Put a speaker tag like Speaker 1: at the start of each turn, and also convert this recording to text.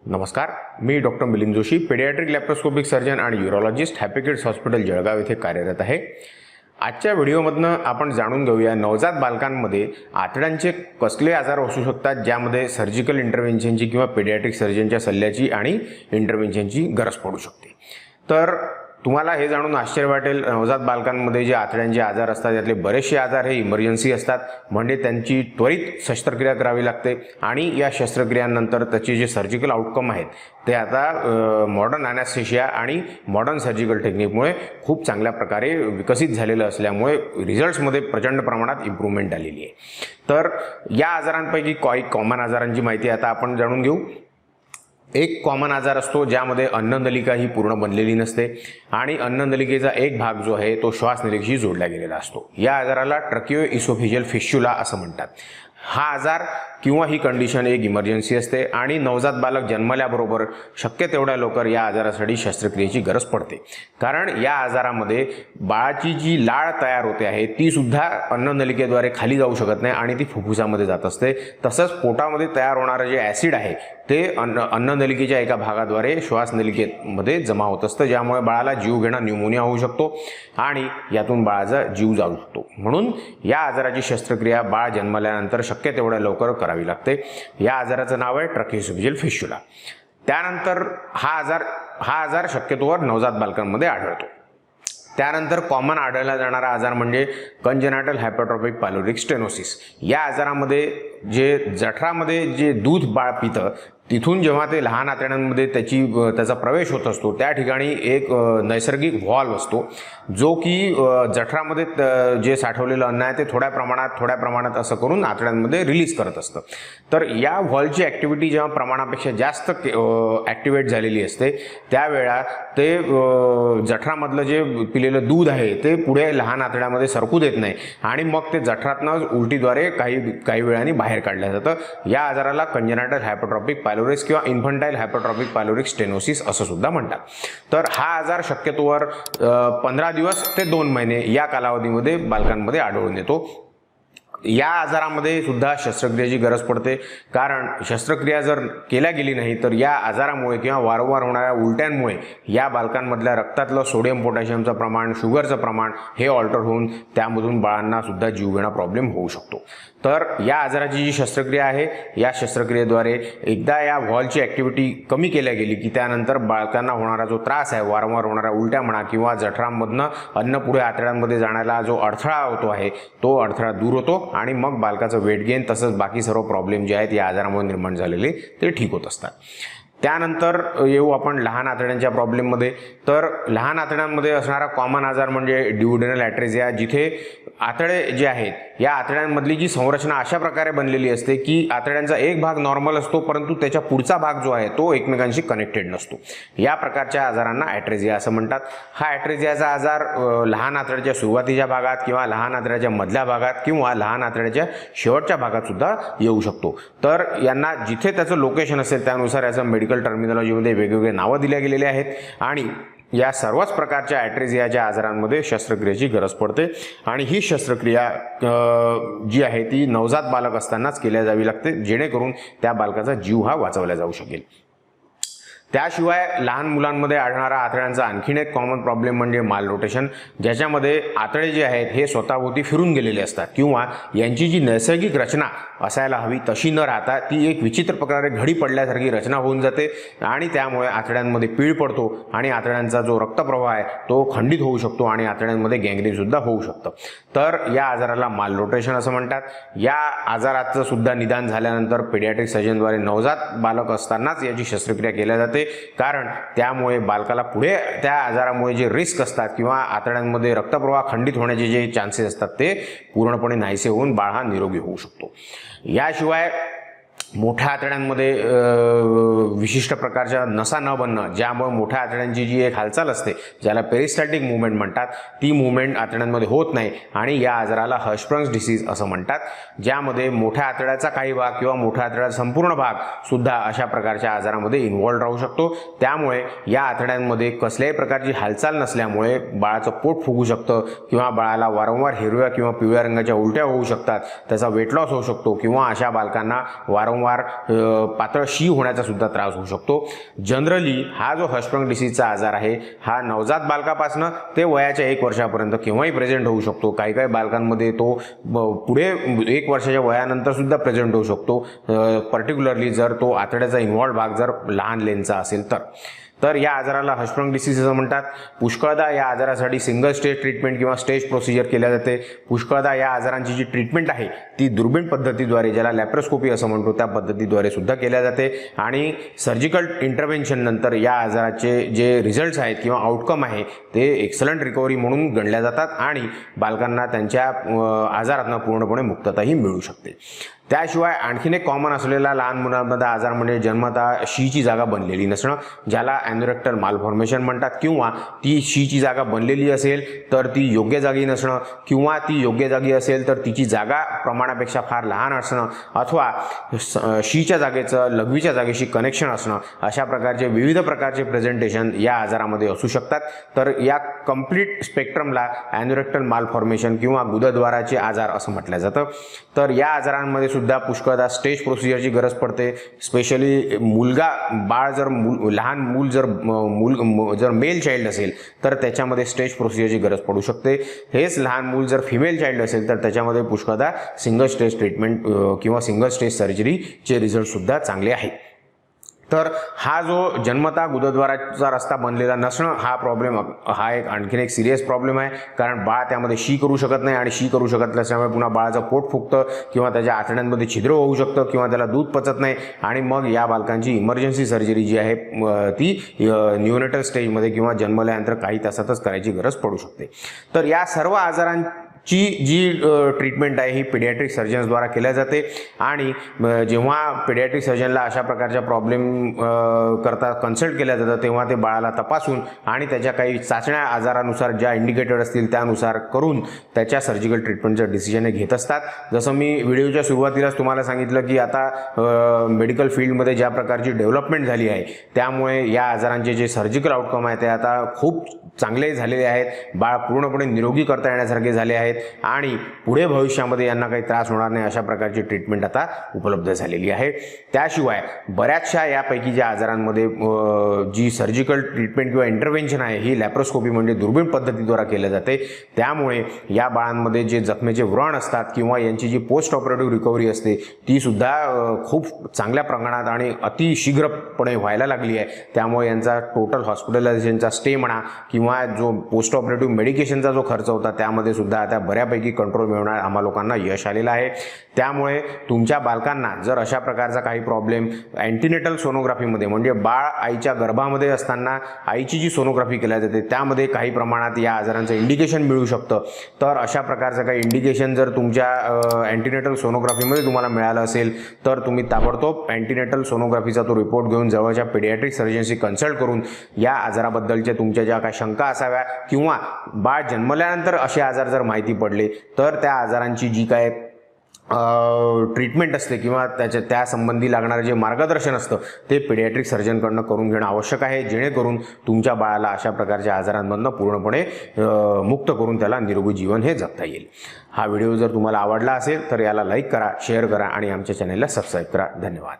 Speaker 1: नमस्कार, मी doctor Milind Joshi, paediatric laparoscopic surgeon आणि urologist, happy kids hospital Jalgaon येथे कार्यरत आहे. आजच्या व्हिडिओमधनं आपण जाणून घेऊया नवजात बालकांमध्ये आतड्यांचे कसले आजार असू शकतात ज्यामध्ये सर्जिकल इंटरव्हेन्शनची किंवा पेडियाट्रिक सर्जनच्या सल्ल्याची आणि इंटरव्हेन्शनची गरज पडू शकते. तर तुम्हाला हे जाणून आश्चर्य वाटेल, नवजात बालकांमध्ये जे आतड्यांचे आजार असतात त्यातले बरेचसे आजार हे इमर्जन्सी असतात, म्हणजे त्यांची त्वरित शस्त्रक्रिया करावी लागते आणि या शस्त्रक्रियांनंतर त्याचे जे सर्जिकल आउटकम आहेत ते आता मॉडर्न ॲनेस्थेशिया आणि मॉडर्न सर्जिकल टेक्निकमुळे खूप चांगल्या प्रकारे विकसित झालेलं असल्यामुळे रिझल्ट्समध्ये प्रचंड प्रमाणात इम्प्रूव्हमेंट आलेली आहे. तर या आजारांपैकी काही कॉमन आजारांची माहिती आता आपण जाणून घेऊ. एक कॉमन आजार असतो ज्यामध्ये अन्ननलिका ही पूर्ण बनलेली नसते आणि अन्ननलिकेचा एक भाग जो आहे तो श्वासनलिकेशी जोडला गेलेला असतो. या आजाराला ट्रकिओ इसोफेजियल फिस्चुला असं म्हणतात. हा आजार किंवा ही कंडिशन एक इमर्जन्सी असते आणि नवजात बालक जन्मल्याबरोबर शक्य तेवढ्या लवकर या आजारासाठी शस्त्रक्रियेची गरज पडते, कारण या आजारामध्ये बाळाची जी लाळ तयार होते आहे ती सुद्धा अन्ननलिकेद्वारे खाली जाऊ शकत नाही आणि ती फुफ्फुसामध्ये जात असते. तसंच पोटामध्ये तयार होणारं जे ॲसिड आहे ते अन्ननलिकेच्या एका भागाद्वारे श्वासनलिकेमध्ये जमा होत असतं, ज्यामुळे बाळाला जीवघेणा न्यूमोनिया होऊ शकतो आणि यातून बाळाचा जीव जाऊ शकतो. म्हणून या आजाराची शस्त्रक्रिया बाळ जन्मल्यानंतर शक्य तेवढ्या लवकर करावी लागते. या आजाराचं नाव आहे ट्रकिओ इसोफेजियल फिस्चुला. त्यानंतर हा आजार शक्यतोवर नवजात बालकांमध्ये आढळतो. त्यानंतर कॉमन आढळला जाणारा आजार म्हणजे कंजेनायटल हायपरट्रॉफिक पायलोरिक स्टेनोसिस. या आजारामध्ये जे जठरामध्ये जे दूध बाळ पितं तिथून जेव्हा ते लहान आतड्यांमध्ये त्याचा प्रवेश होत असतो त्या ठिकाणी एक नैसर्गिक व्हॉल्व असतो जो की जठरामध्ये जे साठवलेलं अन्न आहे ते थोड्या प्रमाणात असं करून आतड्यांमध्ये रिलीज करत असतं. तर या व्हॉल्वची ॲक्टिव्हिटी जेव्हा प्रमाणापेक्षा जास्त ॲक्टिवेट झालेली असते त्यावेळा ते जठरामधलं जे पिलेलं दूध आहे ते पुढे लहान आतड्यामध्ये सरकू देत नाही आणि मग ते जठरातनं उलटीद्वारे काही वेळाने बाहेर काढलं जातं. या आजाराला कंजेनायटल हायपरट्रॉफिक पायलोरिक्स किंवा इन्फंटाईल हायपरट्रॉफिक पायलोरिक स्टेनोसिस असं सुद्धा म्हणतात. तर हा आजार शक्यतोवर 15 दिवस ते 2 महिने या कालावधीमध्ये बालकांमध्ये आढळून येतो. या आजारामध्ये सुद्धा शस्त्रक्रियेची गरज पडते, कारण शस्त्रक्रिया जर केल्या गेली नाही तर या आजारामुळे किंवा वारंवार होणाऱ्या उलट्यांमुळे या बालकांमधल्या रक्तातलं सोडियम पोटॅशियमचं प्रमाण, शुगरचं प्रमाण हे ऑल्टर होऊन त्यामधून बाळांना सुद्धा जीवघेणा प्रॉब्लेम होऊ शकतो. तर या आजाराची जी शस्त्रक्रिया आहे या शस्त्रक्रियेद्वारे एकदा या व्हॉल्वची ॲक्टिव्हिटी कमी केल्या गेली की त्यानंतर बालकांना होणारा जो त्रास आहे, वारंवार होणाऱ्या उलट्या म्हणा किंवा जठरांमधनं अन्न पुढे आतड्यांमध्ये जाण्याला जो अडथळा होतो आहे तो अडथळा दूर होतो आणि मग बालकाचं वेट गेन तसंच बाकी सर्व प्रॉब्लेम जे आहेत या आजारामुळे निर्माण झालेले ते ठीक होत असतात. त्यानंतर येऊ आपण लहान आतड्यांच्या प्रॉब्लेममध्ये. तर लहान आतड्यांमध्ये असणारा कॉमन आजार म्हणजे ड्युओडेनल ॲट्रेझिया, जिथे आतडे जे आहेत या आतड्यांमधली जी संरचना अशा प्रकारे बनलेली असते की आतड्यांचा एक भाग नॉर्मल असतो परंतु त्याच्या पुढचा भाग जो आहे तो एकमेकांशी कनेक्टेड नसतो. या प्रकारच्या आजारांना ॲट्रेझिया असं म्हणतात. हा ॲट्रेझियाचा आजार लहान आतड्याच्या सुरुवातीच्या भागात किंवा लहान आतड्याच्या मधल्या भागात किंवा लहान आतड्याच्या शेवटच्या भागात सुद्धा येऊ शकतो. तर यांना जिथे त्याचं लोकेशन असेल त्यानुसार याचं मेडिकल टर्मिनॉलॉजीमध्ये वेगवेगळे नावं दिल्या गेलेले आहेत आणि या सर्वच प्रकारच्या ॲट्रेझियाच्या आजारांमध्ये शस्त्रक्रियेची गरज पडते आणि ही शस्त्रक्रिया जी आहे ती नवजात बालक असतानाच केल्या जावी लागते, जेणेकरून त्या बालकाचा जीव हा वाचवला जाऊ शकेल. त्याशिवाय लहान मुलांमध्ये आढळणारा आतड्यांचा आणखीन एक कॉमन प्रॉब्लेम म्हणजे माल रोटेशन, ज्याच्यामध्ये आतडे जे आहेत हे स्वतःभोवती फिरून गेलेले असतात किंवा यांची जी नैसर्गिक रचना असायला हवी तशी न राहता ती एक विचित्र प्रकारे घडी पडल्यासारखी रचना होऊन जाते आणि त्यामुळे आतड्यांमध्ये पीळ पडतो आणि आतड्यांचा जो रक्तप्रवाह आहे तो खंडित होऊ शकतो आणि आतड्यांमध्ये गँग्रीन सुद्धा होऊ शकतं. तर या आजाराला माल रोटेशन असं म्हणतात. या आजाराचं सुद्धा निदान झाल्यानंतर पेडियाट्रिक सर्जनद्वारे नवजात बालक असतानाच याची शस्त्रक्रिया केल्या जाते, कारण त्यामुळे बालकाला पुढे त्या आजारामुळे जे रिस्क असतात किंवा आतड्यांमध्ये रक्तप्रवाह खंडित होण्याचे जे चान्सेस असतात ते पूर्णपणे नाहीसे होऊन बाळ हा निरोगी होऊ शकतो. याशिवाय मोठ्या आतड्यांमध्ये विशिष्ट प्रकारच्या नसा न बनणं, ज्यामुळे मोठ्या आतड्यांची जी एक हालचाल असते ज्याला पेरिस्टॅल्टिक मुवमेंट म्हणतात ती मुवमेंट आतड्यांमध्ये होत नाही आणि या आजाराला हर्शस्प्रंग्स डिसीज असं म्हणतात, ज्यामध्ये मोठ्या आतड्याचा काही भाग किंवा मोठ्या आतड्याचा संपूर्ण भाग सुद्धा अशा प्रकारच्या आजारामध्ये इन्व्हॉल्व राहू शकतो. त्यामुळे या आतड्यांमध्ये कसल्याही प्रकारची हालचाल नसल्यामुळे बाळाचं पोट फुगू शकतं किंवा बाळाला वारंवार हिरव्या किंवा पिवळ्या रंगाच्या उलट्या होऊ शकतात, त्याचा वेट लॉस होऊ शकतो किंवा अशा बालकांना वारंवार वारंवार पातळ शी होण्याचा सुद्धा त्रास होऊ शकतो. जनरली हा जो हर्षबर्ग डिसीजचा आजार आहे हा नवजात बालकापासून ते वयाच्या 1 वर्षापर्यंत केव्हाही प्रेझेंट होऊ शकतो. काही काही बालकांमध्ये तो पुढे 1 वर्षाच्या वयानंतर सुद्धा प्रेझेंट होऊ शकतो, पर्टिक्युलरली जर तो आतड्याचा इन्व्हॉल्व भाग जर लहान लेनचा असेल तर या आजाराला हर्षबर्ग डिसीज असं म्हणतात. पुष्कळदा या आजारासाठी सिंगल स्टेज ट्रीटमेंट किंवा स्टेज प्रोसिजर केल्या जाते. पुष्कळदा या आजारांची जी ट्रीटमेंट आहे ती दुर्बीण पद्धतीद्वारे, ज्याला लॅप्रोस्कोपी असं म्हणतो, त्या पद्धतीद्वारे सुद्धा केल्या जाते आणि सर्जिकल इंटरव्हेन्शन नंतर या आजाराचे जे रिझल्ट्स आहेत किंवा आउटकम आहे ते एक्सलंट रिकव्हरी म्हणून गणल्या जातात आणि बालकांना त्यांच्या आजारातून पूर्णपणे मुक्तताही मिळू शकते. त्याशिवाय आणखीन एक कॉमन असलेला लहान मुलांमध्ये आजार म्हणजे जन्मतः शीची जागा बनलेली नसणं, ज्याला ॲन्युरेक्टल मालफॉर्मेशन म्हणतात. किंवा ती शीची जागा बनलेली असेल तर ती योग्य जागी नसणं, किंवा ती योग्य जागी असेल तर तिची जागा प्रमाणापेक्षा फार लहान असणं, अथवा शीच्या जागेचं लघवीच्या जागेशी कनेक्शन असणं, अशा प्रकारचे विविध प्रकारचे प्रेझेंटेशन या आजारामध्ये असू शकतात. तर या कंप्लीट स्पेक्ट्रमला ॲन्युरेक्टल मालफॉर्मेशन किंवा गुदद्वाराचे आजार असं म्हटलं जातं. तर या आजारांमध्ये सुद्धा पुष्कळदा स्टेज प्रोसिजरची गरज पडते. स्पेशली बाळ जर लहान मूल जर मेल चाइल्ड असेल तर त्याच्यामध्ये स्टेज प्रोसिजरची गरज पडू शकते. हेच लहान मूल जर फिमेल चाइल्ड असेल तर त्याच्यामध्ये पुष्कळदा सिंगल स्टेज ट्रीटमेंट किंवा सिंगल स्टेज सर्जरीचे रिझल्ट सुद्धा चांगले आहेत. तर हा जो जन्मतः गुदद्वाराचा रस्ता बनलेला नसणं हा प्रॉब्लेम हा आणखीन एक सिरियस प्रॉब्लेम आहे, कारण बाळ त्यामध्ये शी करू शकत नाही आणि शी करू शकत नसल्यामुळे पुन्हा बाळाचं पोट फुगतं किंवा त्याच्या आतड्यांमध्ये छिद्र होऊ शकतं किंवा त्याला दूध पचत नाही आणि मग या बालकांची इमर्जन्सी सर्जरी जी आहे ती न्यूनेटल स्टेजमध्ये किंवा जन्मल्यानंतर काही तासातच करायची गरज पडू शकते. तर या सर्व जी ट्रीटमेंट आहे ही पिडियाट्रिक सर्जन्सद्वारा केल्या जाते आणि जेव्हा पिडियाट्रिक सर्जनला अशा प्रकारच्या प्रॉब्लेम करता कन्सल्ट केल्या जातं तेव्हा ते बाळाला तपासून आणि त्याच्या काही चाचण्या आजारानुसार ज्या इंडिकेटेड असतील त्यानुसार करून त्याच्या सर्जिकल ट्रीटमेंटचं डिसिजन घेत असतात. जसं मी व्हिडिओच्या सुरुवातीलाच तुम्हाला सांगितलं की आता मेडिकल फील्डमध्ये ज्या प्रकारची डेव्हलपमेंट झाली आहे त्यामुळे या आजारांचे जे सर्जिकल आउटकम आहे ते आता खूप चांगले झालेले आहेत. बाळ पूर्णपणे निरोगी करता येण्यासारखे झाले आहेत आणि पुढे भविष्यामध्ये यांना काही त्रास होणार नाही अशा प्रकारची ट्रीटमेंट आता उपलब्ध झालेली आहे. त्याशिवाय बऱ्याचशा यापैकी ज्या आजारांमध्ये जी सर्जिकल ट्रीटमेंट किंवा इंटरव्हेन्शन आहे ही लॅप्रोस्कोपी म्हणजे दुर्बीण पद्धतीद्वारे केले जाते. त्यामुळे या बाळांमध्ये जे जखमेचे व्रण असतात किंवा यांची जी पोस्ट ऑपरेटिव्ह रिकव्हरी असते ती सुद्धा खूप चांगल्या प्रमाणात आणि अतिशीघ्रपणे व्हायला लागली आहे. त्यामुळे यांचा टोटल हॉस्पिटलायझेशनचा स्टे म्हणा किंवा जो पोस्ट ऑपरेटिव्ह मेडिकेशनचा जो खर्च होता त्यामध्ये सुद्धा आता बऱ्यापैकी कंट्रोल मिळवणार आम्हा लोकांना यश आलेलं आहे. त्यामुळे तुमच्या बालकांना जर अशा प्रकारचा काही प्रॉब्लेम अँटीनेटल सोनोग्राफीमध्ये म्हणजे बाळ आईच्या गर्भामध्ये असताना आईची जी सोनोग्राफी केली जाते त्यामध्ये काही प्रमाणात या आजारांचं इंडिकेशन मिळू शकतं. तर अशा प्रकारचं काही इंडिकेशन जर तुमच्या अँटीनेटल सोनोग्राफीमध्ये तुम्हाला मिळालं असेल तर तुम्ही ताबडतोब अँटीनेटल सोनोग्राफीचा तो रिपोर्ट घेऊन जवळच्या पेडियाट्रिक सर्जनशी कन्सल्ट करून या आजाराबद्दलच्या तुमच्या ज्या काही शंका असाव्या किंवा बाळ जन्मल्यानंतर असे आजार जर माहिती पडले तर त्या आजारांची जी काय ट्रीटमेंट असते किंवा त्या संबंधी लागणारं जे मार्गदर्शन असतं ते पेडियाट्रिक सर्जनकडनं करून घेणं आवश्यक आहे, जेणेकरून तुमच्या बाळाला अशा प्रकारच्या आजारांमधनं पूर्णपणे मुक्त करून त्याला निरोगी जीवन हे जगता येईल. हा व्हिडिओ जर तुम्हाला आवडला असेल तर याला लाईक करा, शेअर करा आणि आमच्या चॅनलला सबस्क्राईब करा. धन्यवाद.